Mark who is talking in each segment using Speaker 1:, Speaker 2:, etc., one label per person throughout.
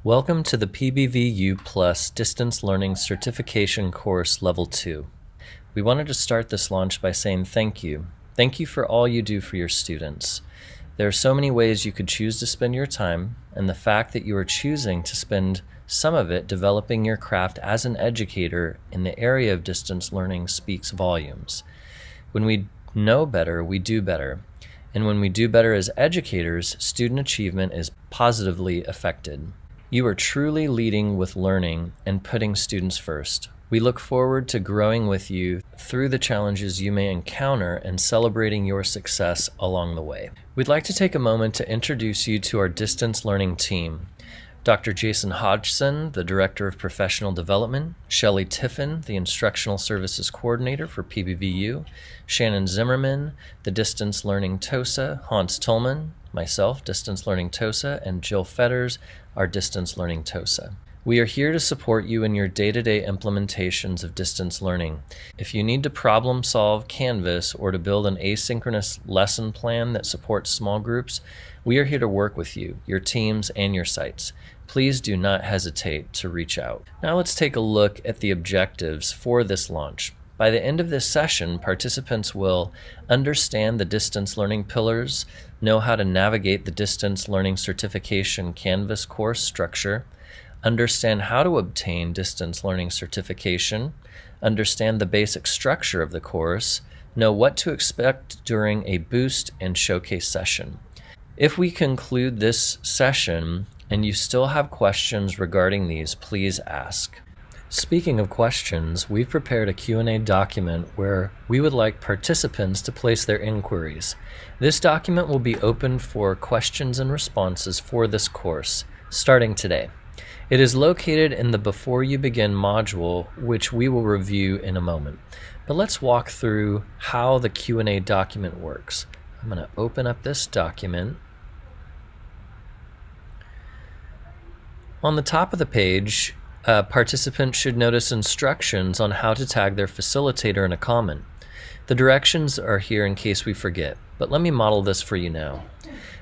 Speaker 1: Welcome to the pbvU Plus Distance Learning Certification Course Level 2. We wanted to start this launch by saying thank you. Thank you for all you do for your students. There are so many ways you could choose to spend your time, and the fact that you are choosing to spend some of it developing your craft as an educator in the area of distance learning speaks volumes. When we know better, we do better. And when we do better as educators, student achievement is positively affected. You are truly leading with learning and putting students first. We look forward to growing with you through the challenges you may encounter and celebrating your success along the way. We'd like to take a moment to introduce you to our distance learning team. Dr. Jason Hodgson, the Director of Professional Development, Shelley Tiffin, the Instructional Services Coordinator for pbvU, Shannon Zimmerman, the Distance Learning TOSA, Hans Tolman, myself, Distance Learning TOSA, and Jill Fetters, our Distance Learning TOSA. We are here to support you in your day-to-day implementations of distance learning. If you need to problem solve Canvas or to build an asynchronous lesson plan that supports small groups, we are here to work with you, your teams, and your sites. Please do not hesitate to reach out. Now let's take a look at the objectives for this launch. By the end of this session, participants will understand the distance learning pillars, know how to navigate the distance learning certification Canvas course structure, understand how to obtain distance learning certification, understand the basic structure of the course, know what to expect during a boost and showcase session. If we conclude this session and you still have questions regarding these, please ask. Speaking of questions, we've prepared a Q&A document where we would like participants to place their inquiries. This document will be open for questions and responses for this course, starting today. It is located in the Before You Begin module, which we will review in a moment. But let's walk through how the Q&A document works. I'm going to open up this document. On the top of the page, participants should notice instructions on how to tag their facilitator in a comment. The directions are here in case we forget, but let me model this for you now.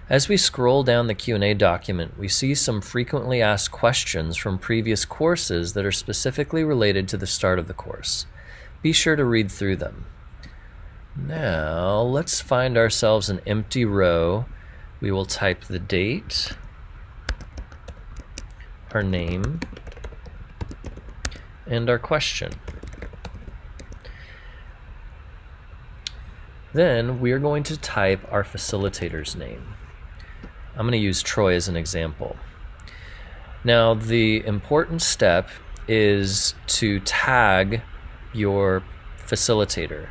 Speaker 1: As we scroll down the Q&A document, we see some frequently asked questions from previous courses that are specifically related to the start of the course. Be sure to read through them. Now, let's find ourselves an empty row. We will type the date, our name, and our question. Then we are going to type our facilitator's name. I'm going to use Troy as an example. Now, the important step is to tag your facilitator.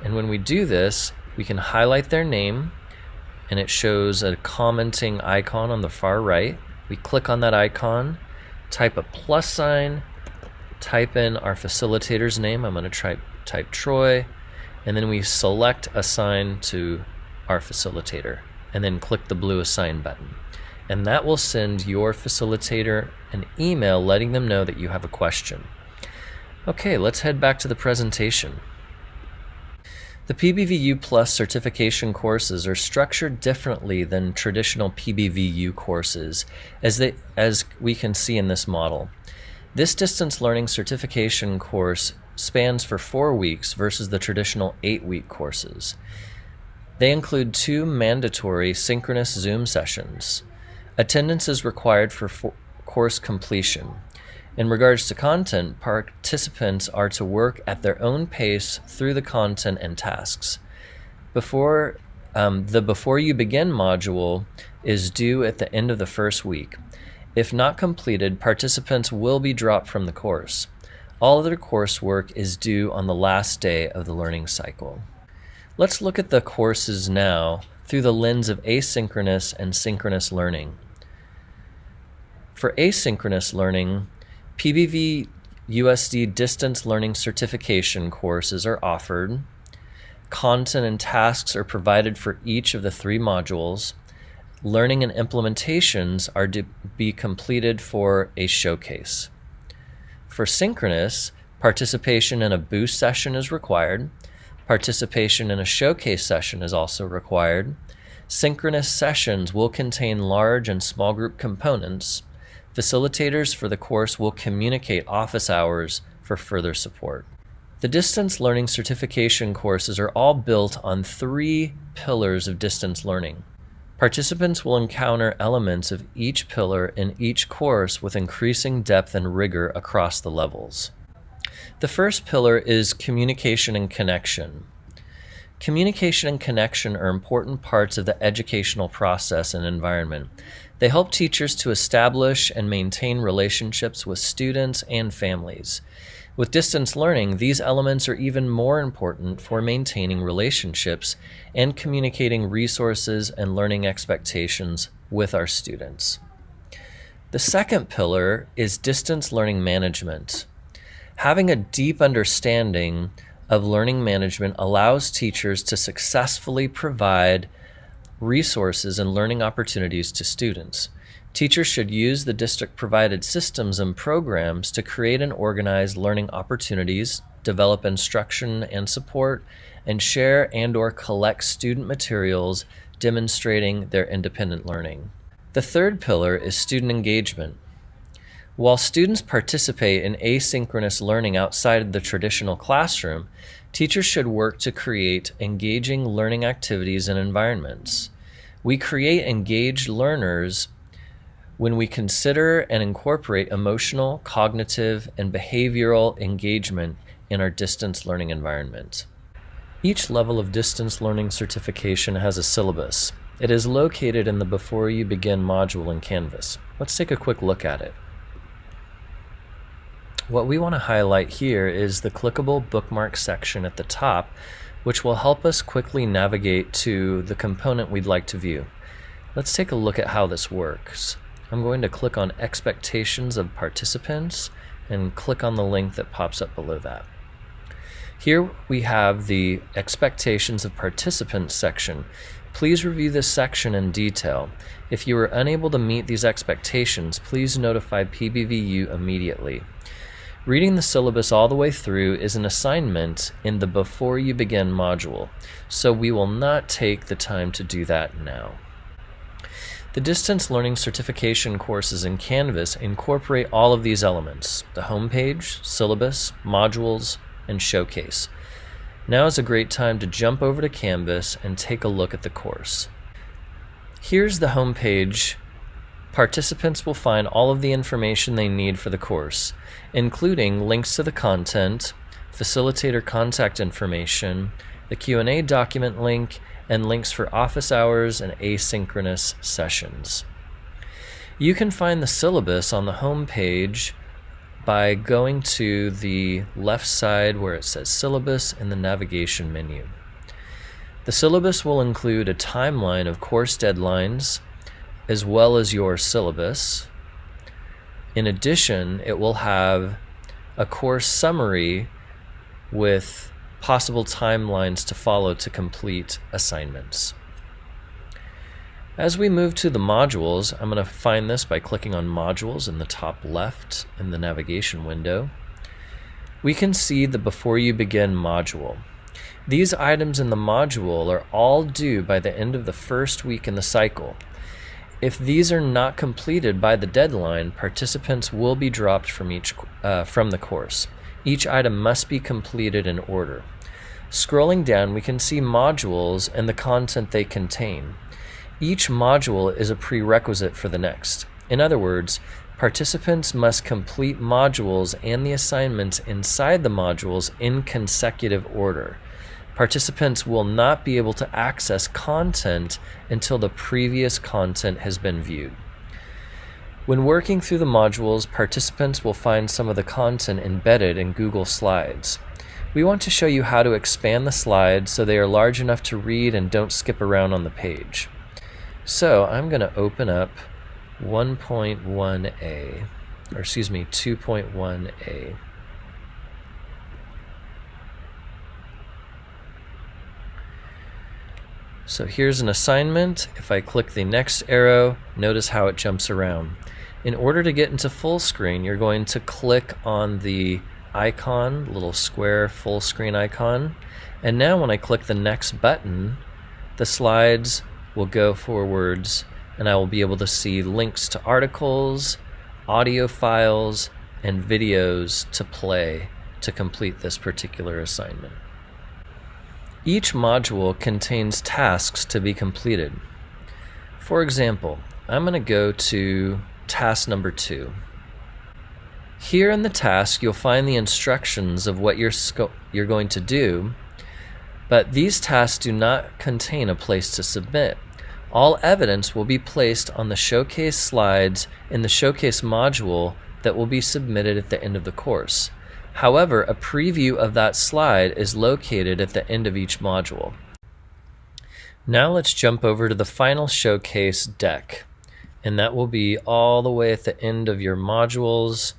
Speaker 1: And when we do this, we can highlight their name, and it shows a commenting icon on the far right. We click on that icon, type a plus sign, type in our facilitator's name. I'm going to type Troy, and then we select Assign to our facilitator, and then click the blue Assign button. And that will send your facilitator an email letting them know that you have a question. Okay, let's head back to the presentation. The pbvU Plus certification courses are structured differently than traditional pbvU courses, as we can see in this model. This distance learning certification course spans for 4 weeks versus the traditional 8-week courses. They include 2 mandatory synchronous Zoom sessions. Attendance is required for course completion. In regards to content, participants are to work at their own pace through the content and tasks. Before You Begin module is due at the end of the first week. If not completed, participants will be dropped from the course. All other coursework is due on the last day of the learning cycle. Let's look at the courses now through the lens of asynchronous and synchronous learning. For asynchronous learning, PBVUSD distance learning certification courses are offered. Content and tasks are provided for each of the 3 modules. Learning and implementations are to be completed for a showcase. For synchronous, participation in a boost session is required. Participation in a showcase session is also required. Synchronous sessions will contain large and small group components. Facilitators for the course will communicate office hours for further support. The distance learning certification courses are all built on 3 pillars of distance learning. Participants will encounter elements of each pillar in each course with increasing depth and rigor across the levels. The first pillar is communication and connection. Communication and connection are important parts of the educational process and environment. They help teachers to establish and maintain relationships with students and families. With distance learning, these elements are even more important for maintaining relationships and communicating resources and learning expectations with our students. The second pillar is distance learning management. Having a deep understanding of learning management allows teachers to successfully provide resources and learning opportunities to students. Teachers should use the district-provided systems and programs to create and organize learning opportunities, develop instruction and support, and share and/or collect student materials demonstrating their independent learning. The third pillar is student engagement. While students participate in asynchronous learning outside the traditional classroom, teachers should work to create engaging learning activities and environments. We create engaged learners when we consider and incorporate emotional, cognitive, and behavioral engagement in our distance learning environment. Each level of distance learning certification has a syllabus. It is located in the Before You Begin module in Canvas. Let's take a quick look at it. What we want to highlight here is the clickable bookmark section at the top, which will help us quickly navigate to the component we'd like to view. Let's take a look at how this works. I'm going to click on Expectations of Participants and click on the link that pops up below that. Here we have the Expectations of Participants section. Please review this section in detail. If you are unable to meet these expectations, please notify pbvU immediately. Reading the syllabus all the way through is an assignment in the Before You Begin module, so we will not take the time to do that now. The distance learning certification courses in Canvas incorporate all of these elements: the homepage, syllabus, modules, and showcase. Now is a great time to jump over to Canvas and take a look at the course. Here's the homepage. Participants will find all of the information they need for the course, including links to the content, facilitator contact information, the Q&A document link, and links for office hours and asynchronous sessions. You can find the syllabus on the home page by going to the left side where it says Syllabus in the navigation menu. The syllabus will include a timeline of course deadlines as well as your syllabus. In addition, it will have a course summary with possible timelines to follow to complete assignments. As we move to the modules, I'm going to find this by clicking on Modules in the top left in the navigation window. We can see the Before You Begin module. These items in the module are all due by the end of the first week in the cycle. If these are not completed by the deadline, participants will be dropped from the course. Each item must be completed in order. Scrolling down, we can see modules and the content they contain. Each module is a prerequisite for the next. In other words, participants must complete modules and the assignments inside the modules in consecutive order. Participants will not be able to access content until the previous content has been viewed. When working through the modules, participants will find some of the content embedded in Google Slides. We want to show you how to expand the slides so they are large enough to read and don't skip around on the page. So I'm going to open up 2.1a. So here's an assignment. If I click the next arrow, notice how it jumps around. In order to get into full screen, you're going to click on the icon, little square full screen icon. And now when I click the next button, the slides will go forwards and I will be able to see links to articles, audio files and videos to play to complete this particular assignment. Each module contains tasks to be completed. For example, I'm going to go to task number 2. Here in the task, you'll find the instructions of what you're going to do, but these tasks do not contain a place to submit. All evidence will be placed on the showcase slides in the showcase module that will be submitted at the end of the course. However, a preview of that slide is located at the end of each module. Now let's jump over to the final showcase deck, and that will be all the way at the end of your modules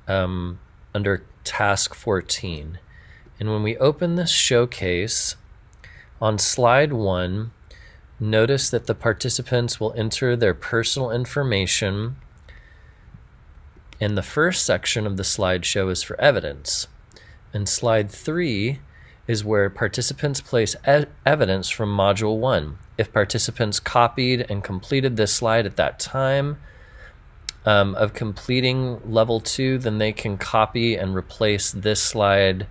Speaker 1: under task 14. And when we open this showcase, on slide 1, notice that the participants will enter their personal information, and the first section of the slideshow is for evidence. And slide 3 is where participants place evidence from module 1. If participants copied and completed this slide at that time of completing level 2, then they can copy and replace this slide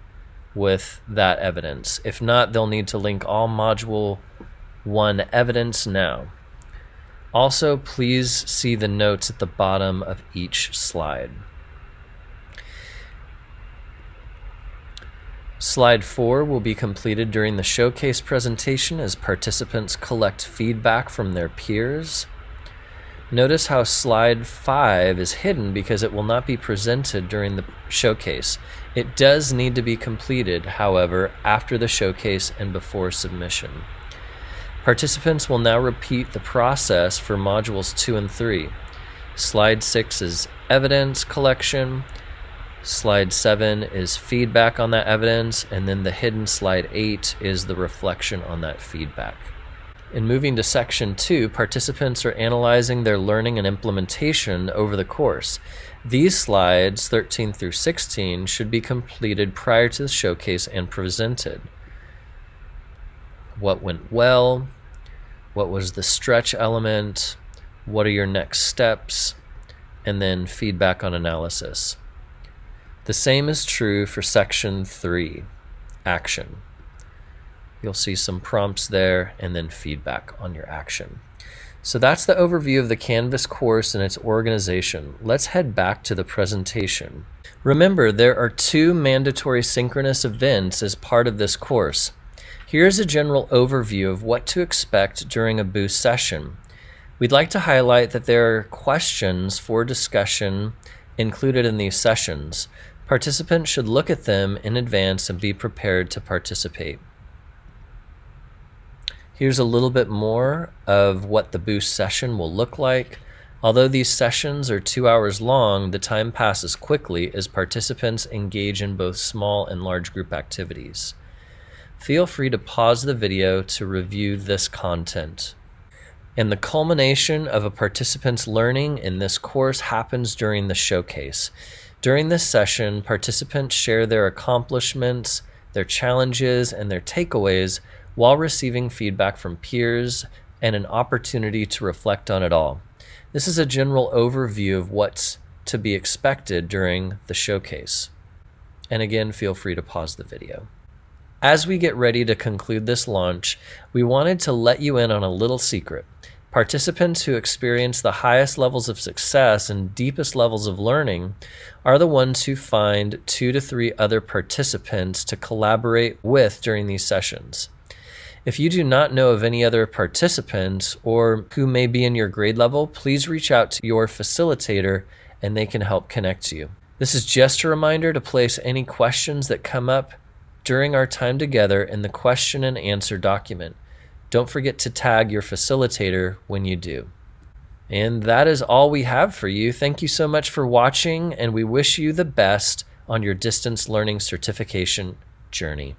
Speaker 1: with that evidence. If not, they'll need to link all module 1 evidence now. Also, please see the notes at the bottom of each slide. Slide 4 will be completed during the showcase presentation as participants collect feedback from their peers. Notice how slide 5 is hidden because it will not be presented during the showcase. It does need to be completed, however, after the showcase and before submission. Participants will now repeat the process for modules 2 and 3. Slide 6 is evidence collection. Slide 7 is feedback on that evidence, and then the hidden slide 8 is the reflection on that feedback. In moving to section 2, participants are analyzing their learning and implementation over the course. These slides, 13 through 16, should be completed prior to the showcase and presented. What went well? What was the stretch element? What are your next steps? And then feedback on analysis. The same is true for section 3, action. You'll see some prompts there and then feedback on your action. So that's the overview of the Canvas course and its organization. Let's head back to the presentation. Remember, there are 2 mandatory synchronous events as part of this course. Here's a general overview of what to expect during a Boost session. We'd like to highlight that there are questions for discussion included in these sessions. Participants should look at them in advance and be prepared to participate. Here's a little bit more of what the Boost session will look like. Although these sessions are 2 hours long, the time passes quickly as participants engage in both small and large group activities. Feel free to pause the video to review this content. And the culmination of a participant's learning in this course happens during the showcase. During this session, participants share their accomplishments, their challenges, and their takeaways while receiving feedback from peers and an opportunity to reflect on it all. This is a general overview of what's to be expected during the showcase. And again, feel free to pause the video. As we get ready to conclude this launch, we wanted to let you in on a little secret. Participants who experience the highest levels of success and deepest levels of learning are the ones who find 2 to 3 other participants to collaborate with during these sessions. If you do not know of any other participants or who may be in your grade level, please reach out to your facilitator and they can help connect you. This is just a reminder to place any questions that come up during our time together in the question and answer document. Don't forget to tag your facilitator when you do. And that is all we have for you. Thank you so much for watching, and we wish you the best on your distance learning certification journey.